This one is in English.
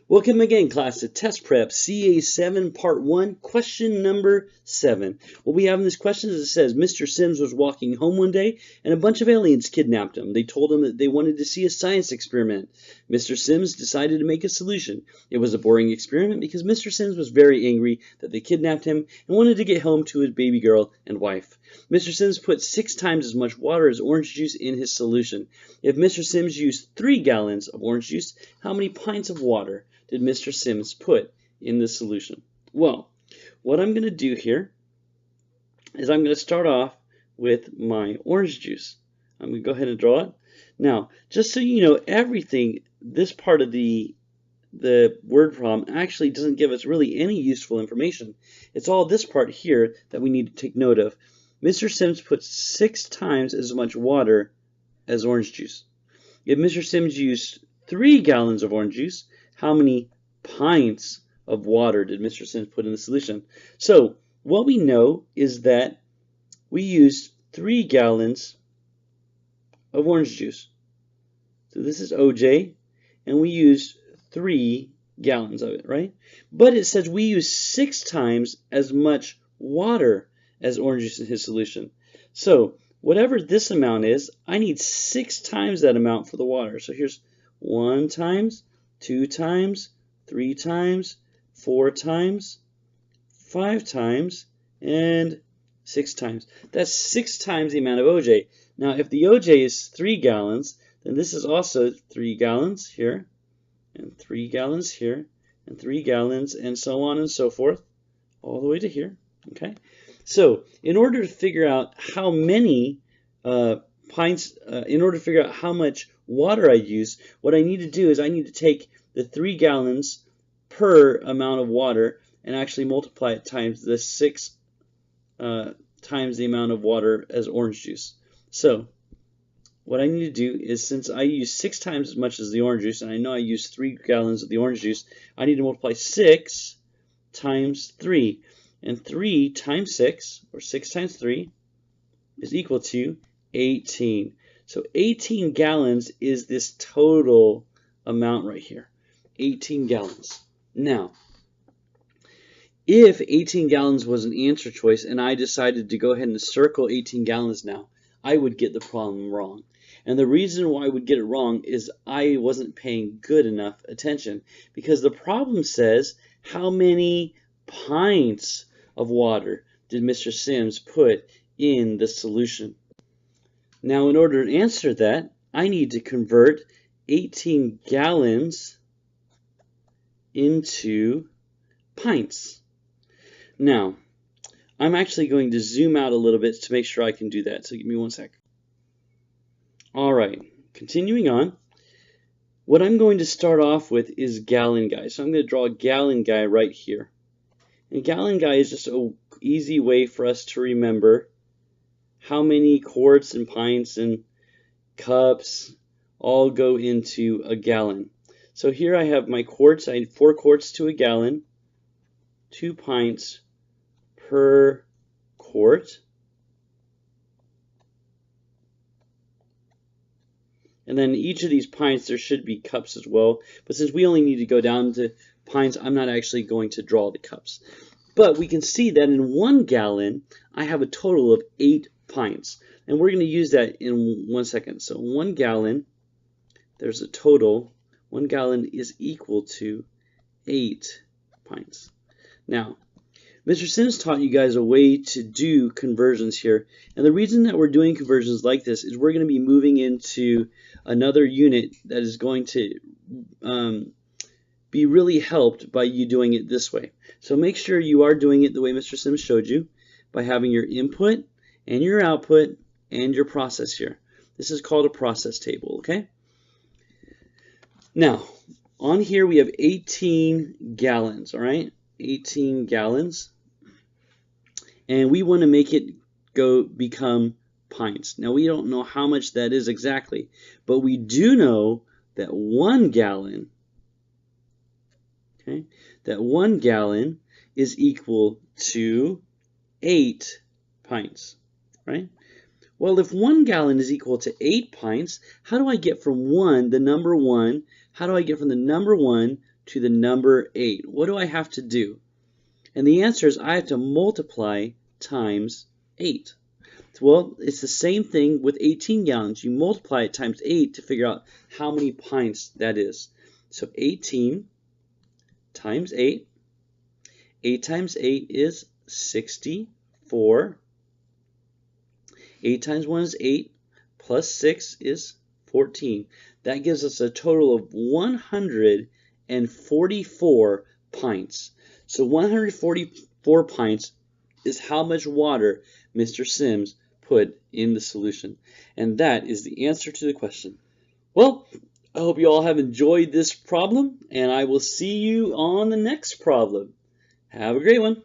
Welcome again, class, to Test Prep CA7 Part 1, question number 7. What we have in this question is it says, Mr. Sims was walking home one day and a bunch of aliens kidnapped him. They told him that they wanted to see a science experiment. Mr. Sims decided to make a solution. It was a boring experiment because Mr. Sims was very angry that they kidnapped him and wanted to get home to his baby girl and wife. Mr. Sims put 6 times as much water as orange juice in his solution. If Mr. Sims used 3 gallons of orange juice, how many pints of water did Mr. Sims put in the solution? Well, what I'm going to do here is I'm going to start off with my orange juice. I'm going to go ahead and draw it. Now, just so you know, everything, this part of the word problem actually doesn't give us really any useful information. It's all this part here that we need to take note of. Mr. Sims put 6 times as much water as orange juice. If Mr. Sims used 3 gallons of orange juice, how many pints of water did Mr. Sims put in the solution? So what we know is that we used 3 gallons of orange juice. So this is OJ, and we used 3 gallons of it, right? But it says we used 6 times as much water as orange juice in his solution. So whatever this amount is, I need 6 times that amount for the water. So here's 1 times, 2 times, 3 times, 4 times, 5 times, and 6 times. That's 6 times the amount of OJ. Now, if the OJ is 3 gallons, then this is also 3 gallons here, and 3 gallons here, and 3 gallons, and so on and so forth, all the way to here. Okay. So, in order to figure out how many pints, in order to figure out how much water I use, what I need to do is I need to take the 3 gallons per amount of water and actually multiply it times the 6 times the amount of water as orange juice. So what I need to do is, since I use 6 times as much as the orange juice, and I know I use 3 gallons of the orange juice, I need to multiply 6 times 3. And 3 times 6, or 6 times 3, is equal to 18. So 18 gallons is this total amount right here. 18 gallons. Now, if 18 gallons was an answer choice and I decided to go ahead and circle 18 gallons now, I would get the problem wrong. And the reason why I would get it wrong is I wasn't paying good enough attention, because the problem says how many pints of water did Mr. Sims put in the solution. Now, in order to answer that, I need to convert 18 gallons into pints. Now, I'm actually going to zoom out a little bit to make sure I can do that. So give me 1 sec. All right, continuing on. What I'm going to start off with is gallon guy. So I'm going to draw a gallon guy right here. And gallon guy is just an easy way for us to remember how many quarts and pints and cups all go into a gallon. So here I have my quarts. I need 4 quarts to a gallon, 2 pints per quart. And then each of these pints, there should be cups as well. But since we only need to go down to pints, I'm not actually going to draw the cups. But we can see that in 1 gallon, I have a total of 8 pints. And we're going to use that in 1 second. So 1 gallon, there's a total. 1 gallon is equal to 8 pints. Now, Mr. Sims taught you guys a way to do conversions here. And the reason that we're doing conversions like this is we're going to be moving into another unit that is going to be really helped by you doing it this way. So make sure you are doing it the way Mr. Sims showed you, by having your input and your output and your process here. This is called a process table, okay? Now, on here we have 18 gallons, all right? 18 gallons. And we want to make it become pints. Now, we don't know how much that is exactly, but we do know that 1 gallon, okay, that 1 gallon is equal to 8 pints, right? Well, if 1 gallon is equal to 8 pints, how do I get from 1, the number 1, how do I get from the number 1 to the number 8? What do I have to do? And the answer is I have to multiply times 8. Well, it's the same thing with 18 gallons. You multiply it times 8 to figure out how many pints that is. So 18 times 8. 8 times 8 is 64. 8 times 1 is 8, plus 6 is 14. That gives us a total of 144 pints. So 144 pints is how much water Mr. Sims put in the solution. And that is the answer to the question. Well, I hope you all have enjoyed this problem, and I will see you on the next problem. Have a great one.